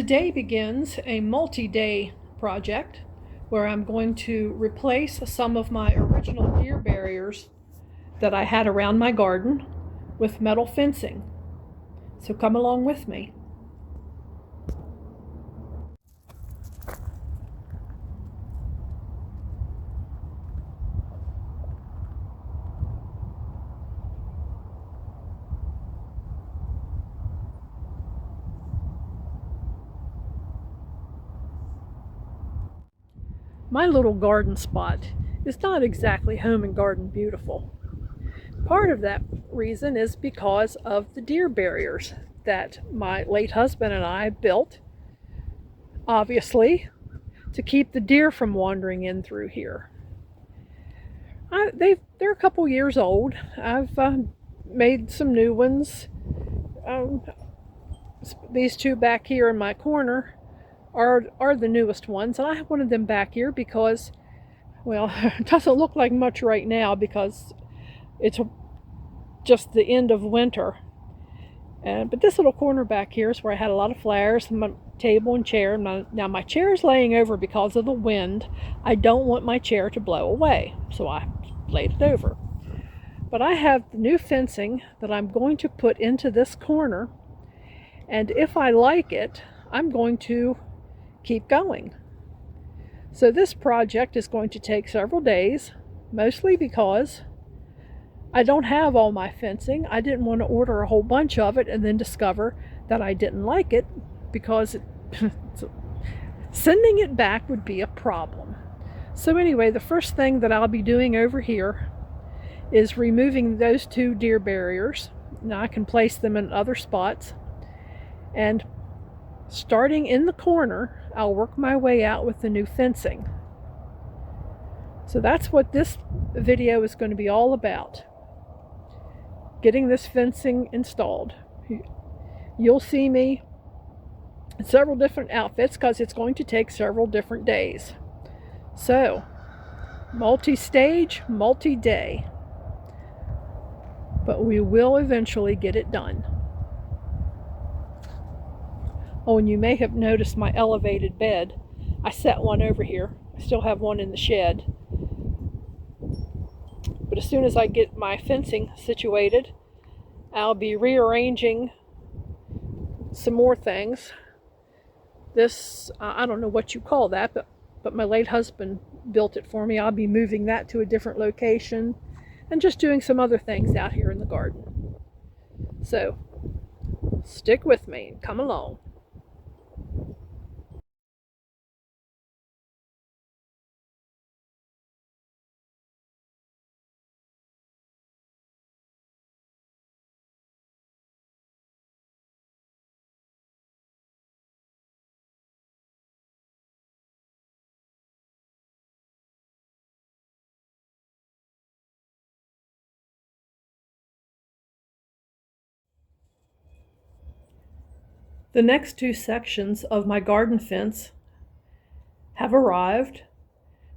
Today begins a multi-day project where I'm going to replace some of my original deer barriers that I had around my garden with metal fencing. So come along with me. My little garden spot is not exactly home and garden beautiful. Part of that reason is because of the deer barriers that my late husband and I built, obviously, to keep the deer from wandering in through here. They're a couple years old. I've made some new ones. Um, these two back here in my corner are the newest ones, and I wanted them back here because, well, it doesn't look like much right now because it's just the end of winter. But this little corner back here is where I had a lot of flowers, my table and chair. Now my chair is laying over because of the wind. I don't want my chair to blow away, so I laid it over. But I have the new fencing that I'm going to put into this corner, and if I like it, I'm going to keep going. So this project is going to take several days, mostly because I don't have all my fencing. I didn't want to order a whole bunch of it and then discover that I didn't like it, because sending it back would be a problem. So anyway, the first thing that I'll be doing over here is removing those two deer barriers. Now I can place them in other spots, and starting in the corner, I'll work my way out with the new fencing. So that's what this video is going to be all about. Getting this fencing installed. You'll see me in several different outfits because it's going to take several different days. So, multi-stage, multi-day. But we will eventually get it done. Oh, and you may have noticed my elevated bed. I set one over here. I still have one in the shed. But as soon as I get my fencing situated, I'll be rearranging some more things. This, I don't know what you call that, but my late husband built it for me. I'll be moving that to a different location and just doing some other things out here in the garden. So, stick with me and come along. The next two sections of my garden fence have arrived.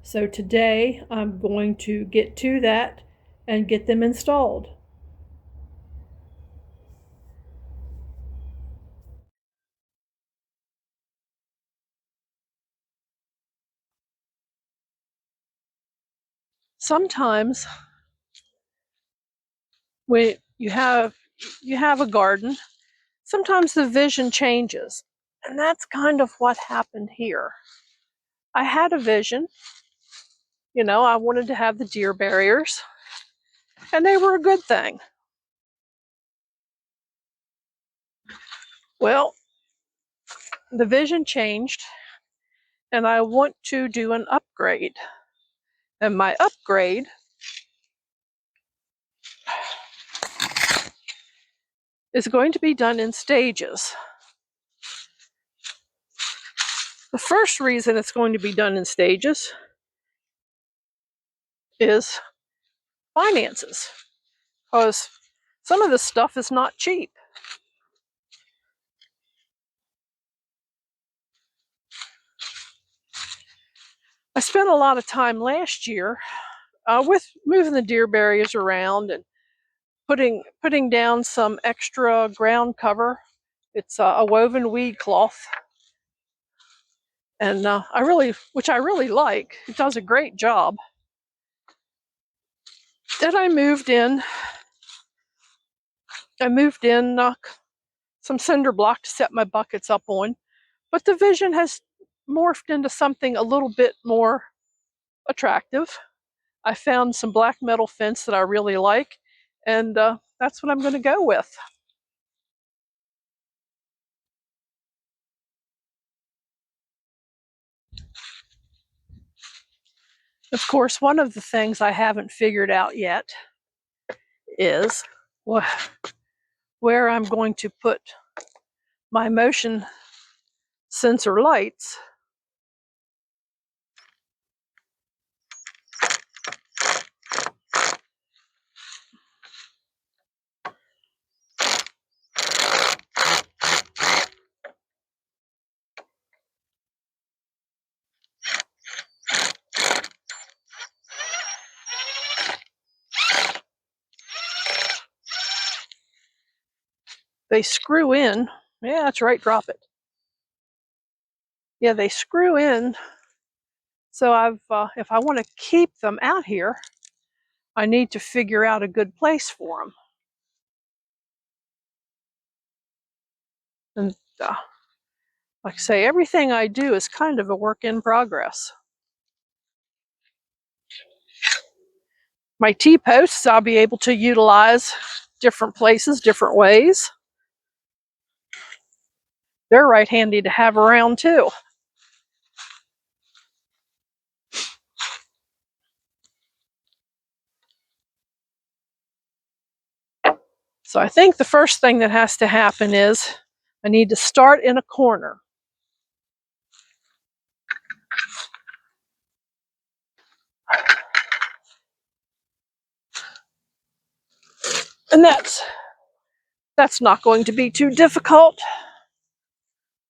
So today I'm going to get to that and get them installed. Sometimes when you have a garden, sometimes the vision changes. And that's kind of what happened here. I had a vision. I wanted to have the deer barriers, and they were a good thing. Well, the vision changed, and I want to do an upgrade. And my upgrade is going to be done in stages. The first reason it's going to be done in stages is finances, because some of this stuff is not cheap. I spent a lot of time last year with moving the deer barriers around and putting down some extra ground cover. It's a woven weed cloth and which I really like. It does a great job. Then I moved in some cinder block to set my buckets up on, but the vision has morphed into something a little bit more attractive. I found some black metal fence that I really like, and that's what I'm going to go with. Of course, one of the things I haven't figured out yet is where I'm going to put my motion sensor lights. They screw in. Yeah, that's right, drop it. Yeah, they screw in. So if I want to keep them out here, I need to figure out a good place for them. And like I say, everything I do is kind of a work in progress. My T-posts I'll be able to utilize different places, different ways. They're right handy to have around too. So I think the first thing that has to happen is I need to start in a corner. And that's not going to be too difficult.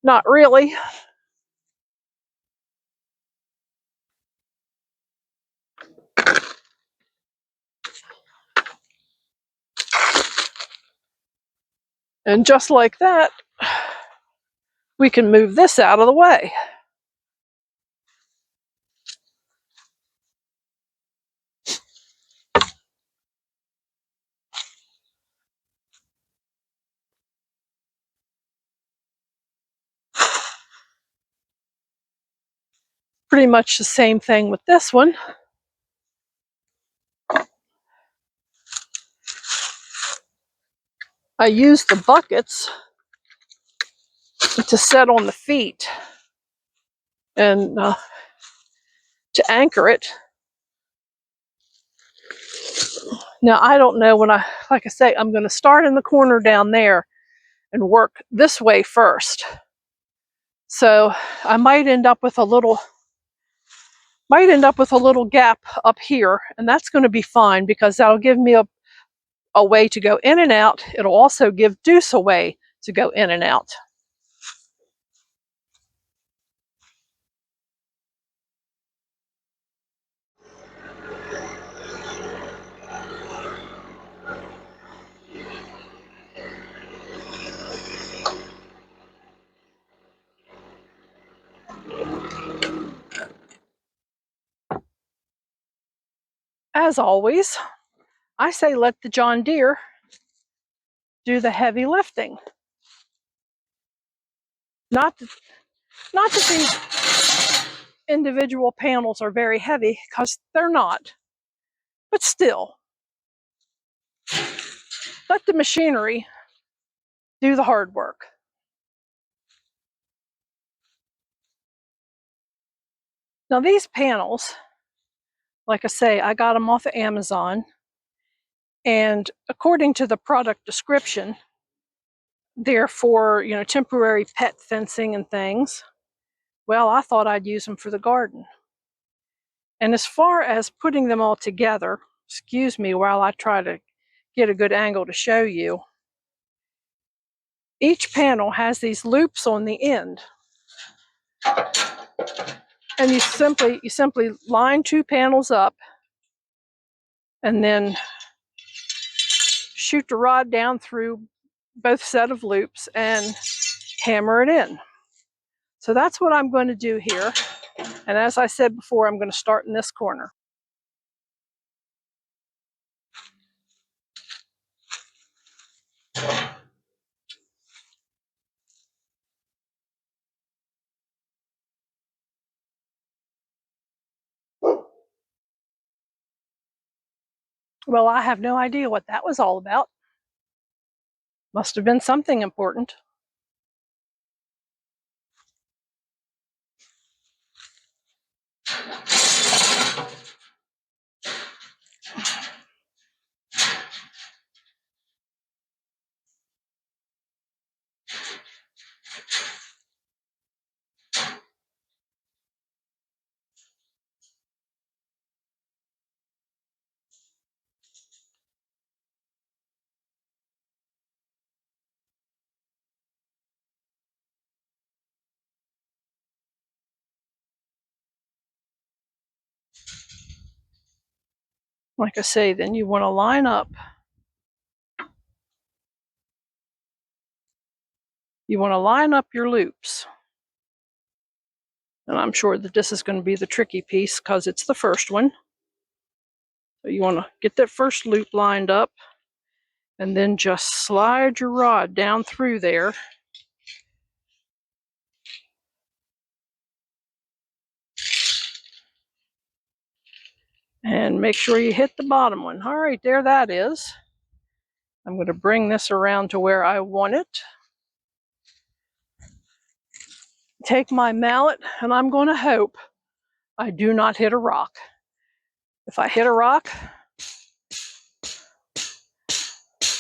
Not really. And just like that, we can move this out of the way. Pretty much the same thing with this one. I use the buckets to set on the feet and to anchor it. Now I don't know like I say, I'm going to start in the corner down there and work this way first. So I might end up with a little gap up here, and that's going to be fine because that'll give me a way to go in and out. It'll also give Deuce a way to go in and out. As always, I say let the John Deere do the heavy lifting. Not that these individual panels are very heavy, because they're not. But still, let the machinery do the hard work. Now these panels, like I say, I got them off of Amazon, and according to the product description, they're for, temporary pet fencing and things. Well, I thought I'd use them for the garden. And as far as putting them all together, excuse me while I try to get a good angle to show you, each panel has these loops on the end. And you simply line two panels up and then shoot the rod down through both set of loops and hammer it in. So that's what I'm going to do here. And as I said before, I'm going to start in this corner. Well, I have no idea what that was all about. Must have been something important. Like I say, then you want to line up. You want to line up your loops. And I'm sure that this is going to be the tricky piece because it's the first one. So you want to get that first loop lined up and then just slide your rod down through there. And make sure you hit the bottom one. All right, there that is. I'm going to bring this around to where I want it. Take my mallet, and I'm going to hope I do not hit a rock. If I hit a rock,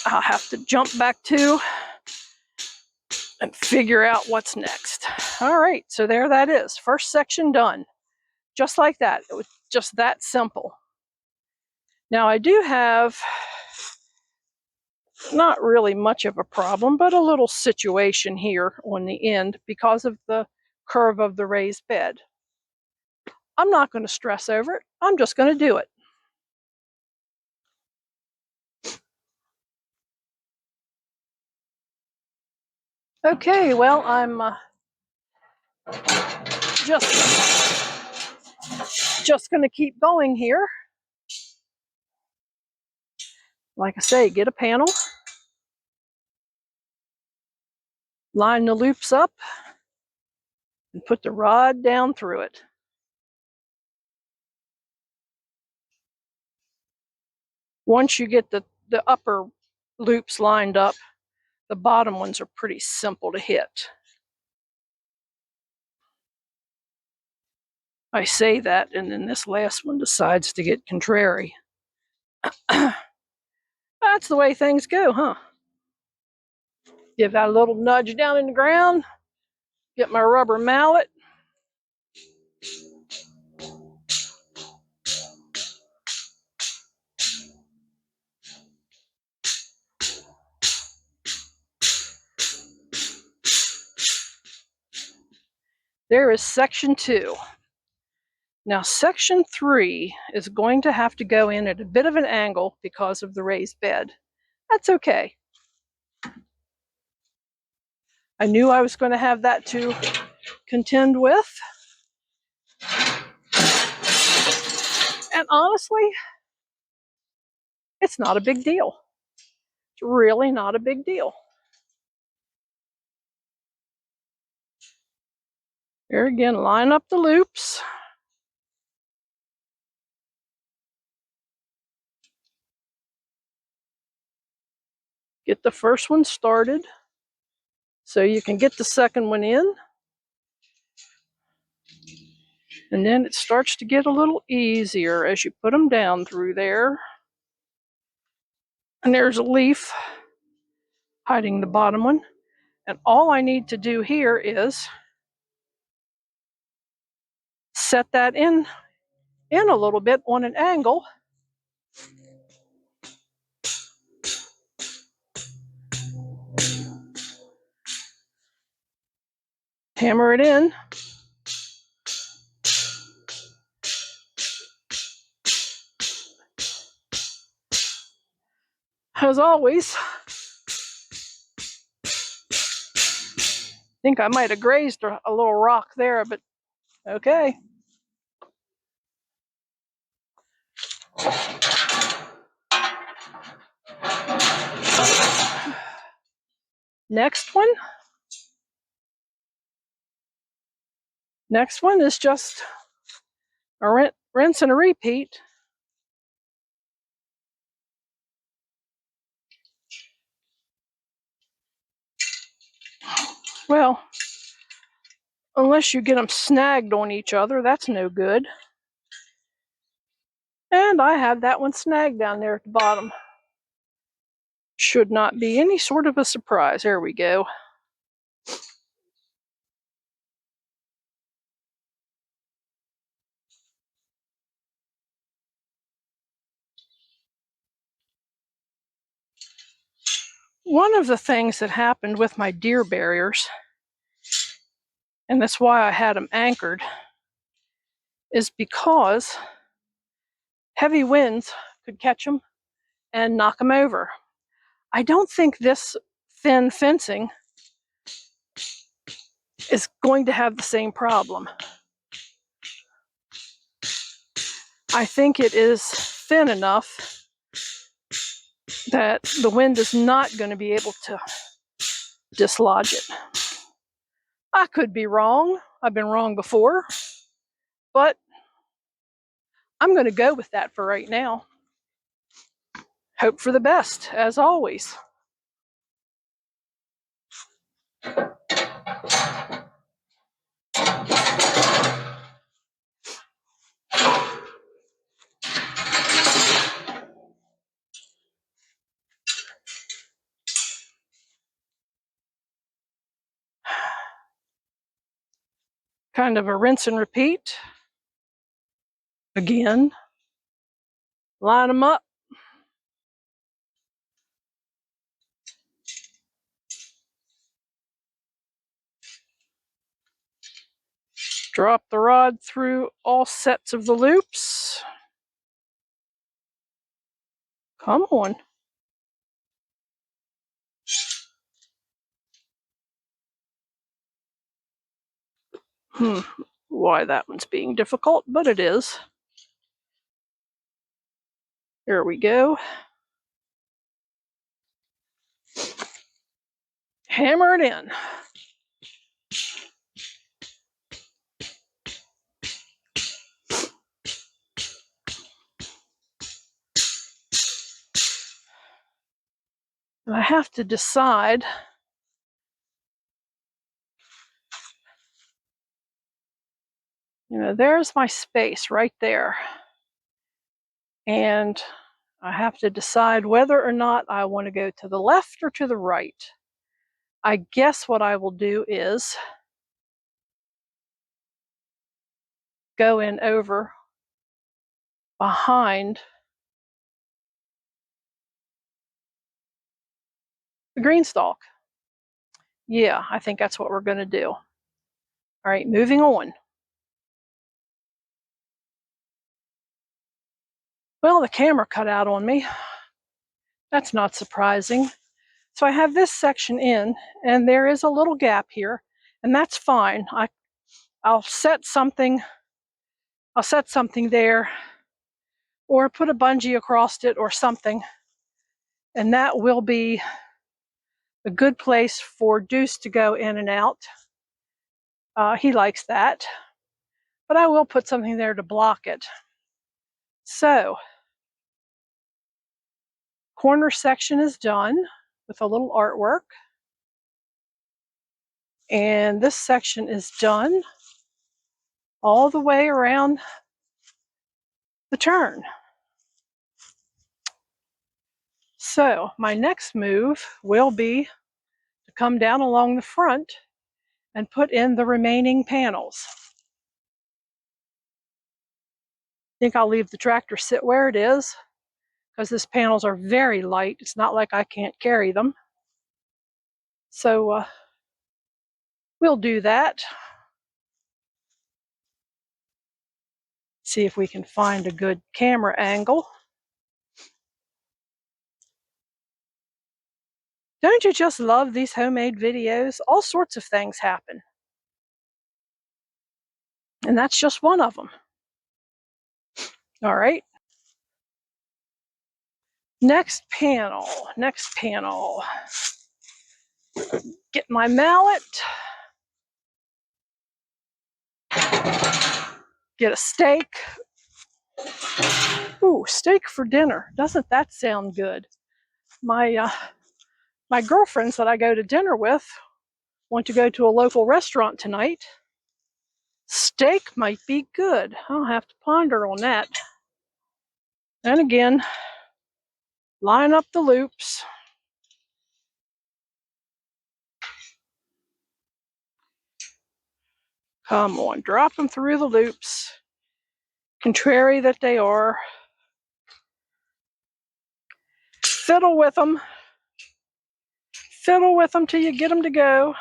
I'll have to jump back to and figure out what's next. All right, so there that is. First section done. Just like that. It was just that simple. Now I do have not really much of a problem, but a little situation here on the end because of the curve of the raised bed. I'm not going to stress over it. I'm just going to do it. Okay, well, I'm just going to keep going here. Like I say, get a panel, line the loops up, and put the rod down through it. Once you get the upper loops lined up, the bottom ones are pretty simple to hit. I say that, and then this last one decides to get contrary. That's the way things go, huh? Give that a little nudge down in the ground, get my rubber mallet. There is section 2. Now section 3 is going to have to go in at a bit of an angle because of the raised bed. That's okay. I knew I was going to have that to contend with. And honestly, it's not a big deal. It's really not a big deal. Here again, line up the loops. Get the first one started so you can get the second one in. And then it starts to get a little easier as you put them down through there. And there's a leaf hiding the bottom one. And all I need to do here is set that in a little bit on an angle. Hammer it in. As always, think I might have grazed a little rock there, but okay. Next one. Next one is just a rinse and a repeat. Well, unless you get them snagged on each other, that's no good. And I have that one snagged down there at the bottom. Should not be any sort of a surprise. There we go. One of the things that happened with my deer barriers, and that's why I had them anchored, is because heavy winds could catch them and knock them over. I don't think this thin fencing is going to have the same problem. I think it is thin enough that the wind is not going to be able to dislodge it. I could be wrong. I've been wrong before, but I'm going to go with that for right now. Hope for the best, as always. Kind of a rinse and repeat. Again, line them up. Drop the rod through all sets of the loops. Come on. Why that one's being difficult, but it is. There we go. Hammer it in. And I have to decide there's my space right there. And I have to decide whether or not I want to go to the left or to the right. I guess what I will do is go in over behind the green stalk. Yeah, I think that's what we're going to do. All right, moving on. Well, the camera cut out on me. That's not surprising. So I have this section in, and there is a little gap here, and that's fine. I'll set something there, or put a bungee across it or something, and that will be a good place for Deuce to go in and out. He likes that, but I will put something there to block it. So, corner section is done with a little artwork, and this section is done all the way around the turn. So my next move will be to come down along the front and put in the remaining panels. I think I'll leave the tractor sit where it is because these panels are very light. It's not like I can't carry them. So we'll do that. See if we can find a good camera angle. Don't you just love these homemade videos? All sorts of things happen. And that's just one of them. All right. Next panel. Get my mallet. Get a steak. Ooh, steak for dinner. Doesn't that sound good? My girlfriends that I go to dinner with want to go to a local restaurant tonight. Steak might be good. I'll have to ponder on that. And again, line up the loops. Come on, drop them through the loops. Contrary that they are. Fiddle with them. Fiddle with them till you get them to go.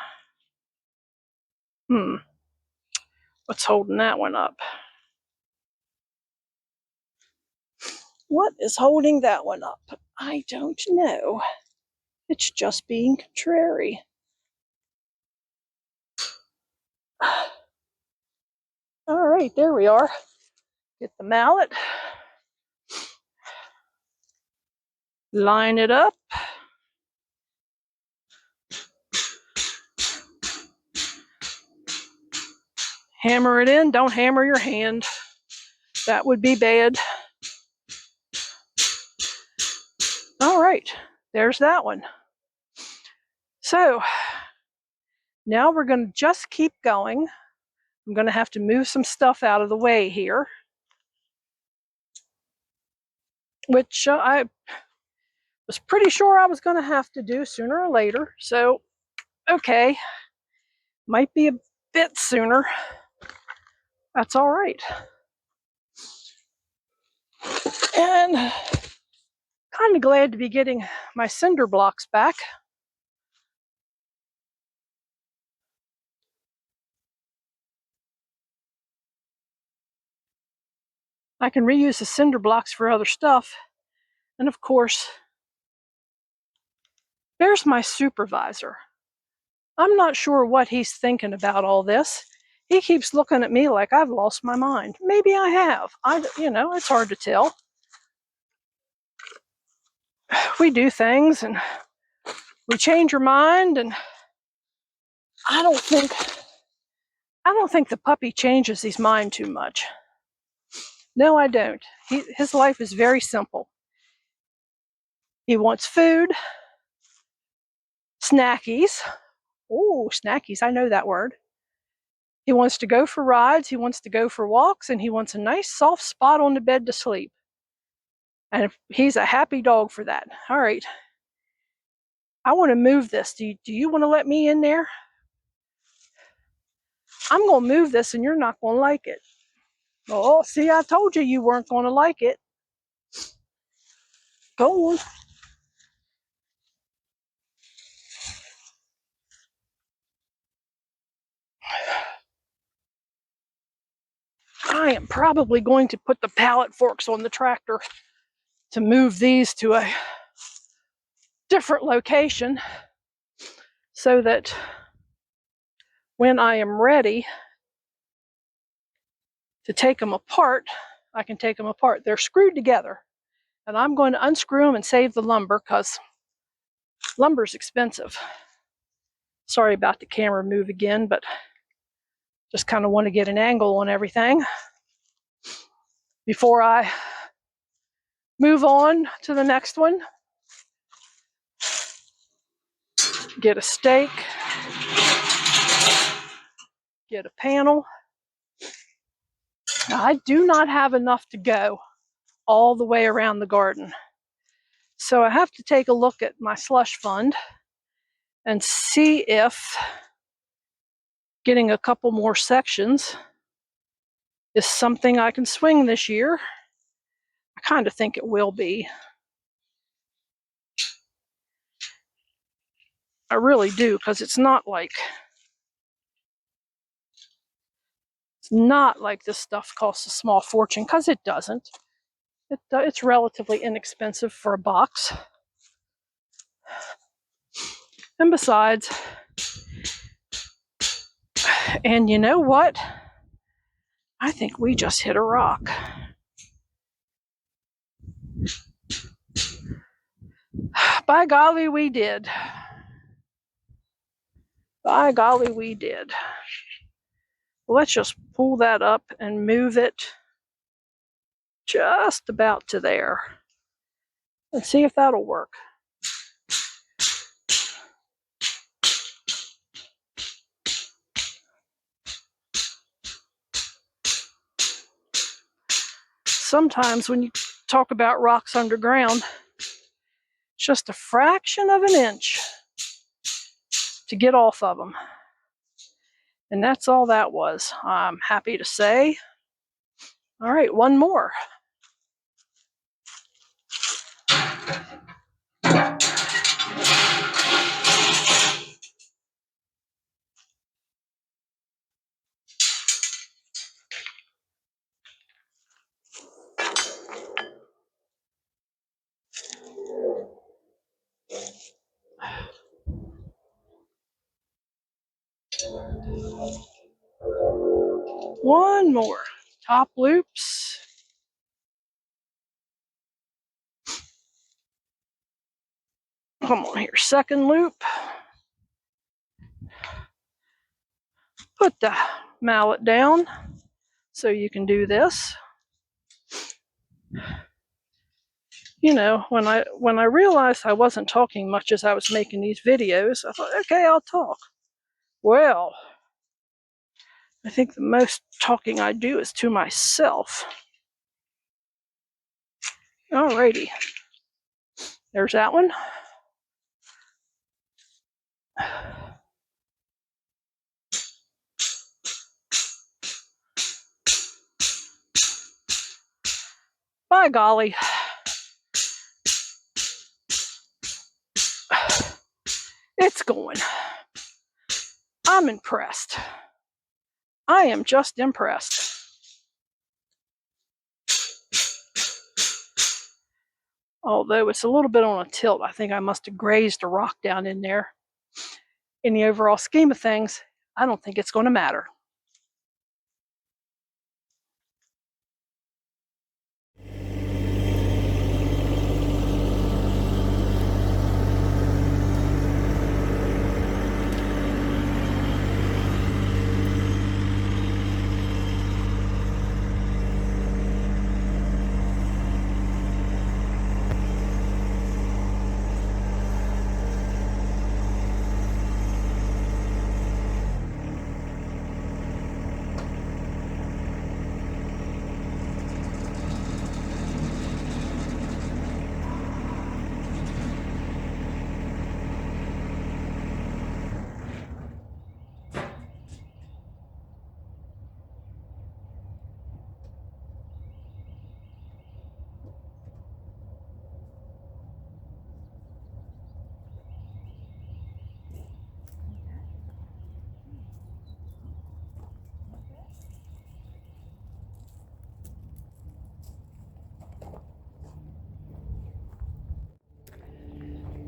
What's holding that one up? What is holding that one up? I don't know. It's just being contrary. All right, there we are. Get the mallet. Line it up. Hammer it in. Don't hammer your hand. That would be bad. All right, there's that one. So now we're going to just keep going. I'm going to have to move some stuff out of the way here, which I was pretty sure I was going to have to do sooner or later. So, okay, might be a bit sooner. That's all right. And kind of glad to be getting my cinder blocks back. I can reuse the cinder blocks for other stuff. And of course, there's my supervisor. I'm not sure what he's thinking about all this. He keeps looking at me like I've lost my mind. Maybe I have. It's hard to tell. We do things and we change our mind, and I don't think the puppy changes his mind too much. No, I don't. His life is very simple. He wants food, snackies. Oh, snackies, I know that word. He wants to go for rides, he wants to go for walks, and he wants a nice soft spot on the bed to sleep. And he's a happy dog for that. All right. I want to move this. Do you want to let me in there? I'm going to move this and you're not going to like it. Oh, see, I told you you weren't going to like it. Go on. I am probably going to put the pallet forks on the tractor to move these to a different location so that when I am ready to take them apart, I can take them apart. They're screwed together, and I'm going to unscrew them and save the lumber because lumber's expensive. Sorry about the camera move again, but just kind of want to get an angle on everything before I move on to the next one. Get a stake, get a panel. Now, I do not have enough to go all the way around the garden. So I have to take a look at my slush fund and see if getting a couple more sections is something I can swing this year. I kind of think it will be. I really do, because it's not like this stuff costs a small fortune, because it doesn't. It's relatively inexpensive for a box. And besides, and you know what? I think we just hit a rock. By golly, we did. By golly, we did. Let's just pull that up and move it just about to there. And see if that'll work. Sometimes when you talk about rocks underground, it's just a fraction of an inch to get off of them. And that's all that was, I'm happy to say. All right, one more. One more. Top loops. Come on here, second loop. Put the mallet down so you can do this. You know, when I realized I wasn't talking much as I was making these videos, I thought, okay, I'll talk. Well, I think the most talking I do is to myself. Alrighty. There's that one. By golly. It's going. I'm impressed. I am just impressed. Although it's a little bit on a tilt, I think I must have grazed a rock down in there. In the overall scheme of things, I don't think it's going to matter.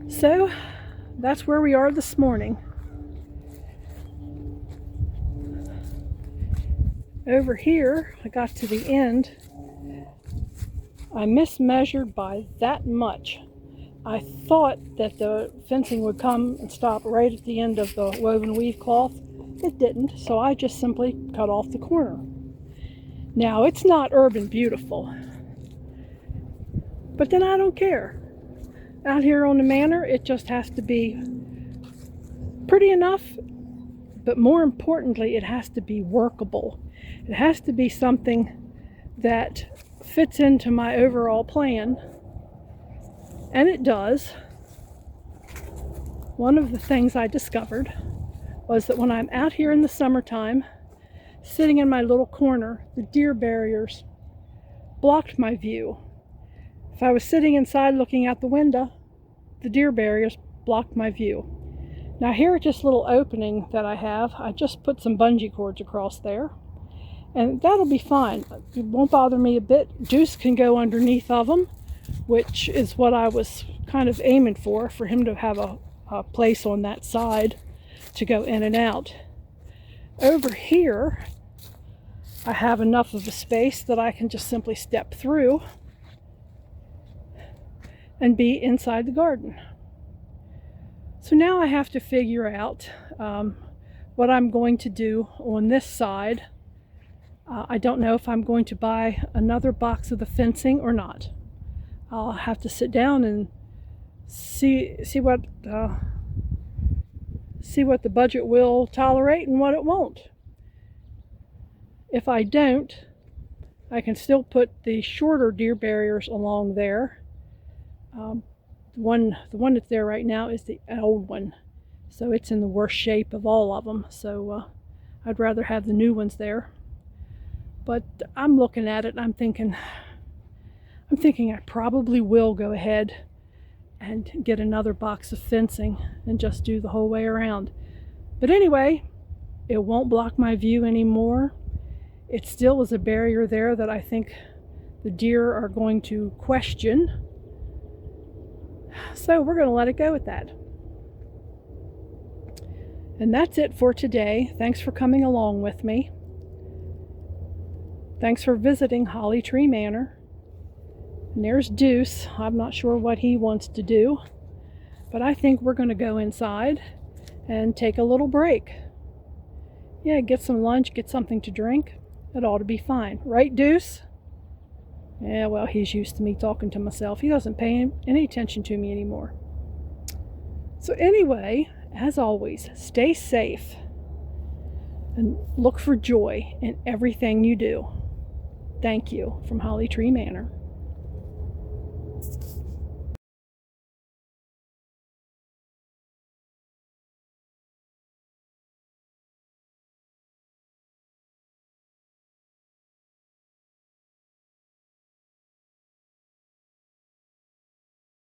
So, that's where we are this morning. Over here, I got to the end. I mismeasured by that much. I thought that the fencing would come and stop right at the end of the woven weave cloth. It didn't, so I just simply cut off the corner. Now, it's not urban beautiful, but then I don't care. Out here on the manor, it just has to be pretty enough, but more importantly, it has to be workable. It has to be something that fits into my overall plan, and it does. One of the things I discovered was that when I'm out here in the summertime, sitting in my little corner, the deer barriers blocked my view. If I was sitting inside looking out the window, the deer barriers blocked my view. Now here at this little opening that I have, I just put some bungee cords across there, and that'll be fine. It won't bother me a bit. Deuce can go underneath of them, which is what I was kind of aiming for him to have a place on that side to go in and out. Over here, I have enough of a space that I can just simply step through and be inside the garden. So now I have to figure out what I'm going to do on this side. I don't know if I'm going to buy another box of the fencing or not. I'll have to sit down and see what the budget will tolerate and what it won't. If I don't, I can still put the shorter deer barriers along there. The one that's there right now is the old one, so it's in the worst shape of all of them. So I'd rather have the new ones there. But I'm looking at it and I'm thinking I probably will go ahead and get another box of fencing and just do the whole way around. But anyway, it won't block my view anymore. It still is a barrier there that I think the deer are going to question. So we're going to let it go at that. And that's it for today. Thanks for coming along with me. Thanks for visiting Holly Tree Manor. And there's Deuce. I'm not sure what he wants to do, but I think we're going to go inside and take a little break. Yeah, get some lunch, get something to drink. It ought to be fine. Right, Deuce? Yeah, well, he's used to me talking to myself. He doesn't pay any attention to me anymore. So anyway, as always, stay safe and look for joy in everything you do. Thank you from Holly Tree Manor.